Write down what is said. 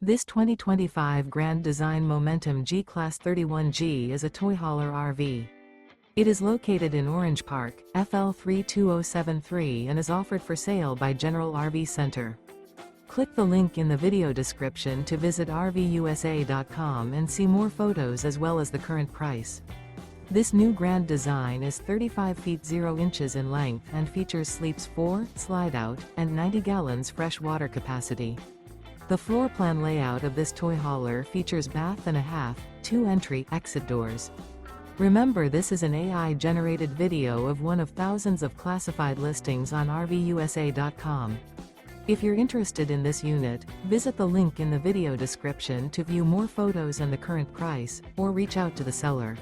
This 2025 Grand Design Momentum G-Class 31G is a toy hauler RV. It is located in Orange Park, FL 32073 and is offered for sale by General RV Center. Click the link in the video description to visit RVUSA.com and see more photos as well as the current price. This new grand design is 35 feet 0 inches in length and features sleeps 4, slide-out, and 90 gallons fresh water capacity. The floor plan layout of this toy hauler features bath and a half, 2 entry/exit doors. Remember, this is an AI-generated video of one of thousands of classified listings on RVUSA.com. If you're interested in this unit, visit the link in the video description to view more photos and the current price, or reach out to the seller.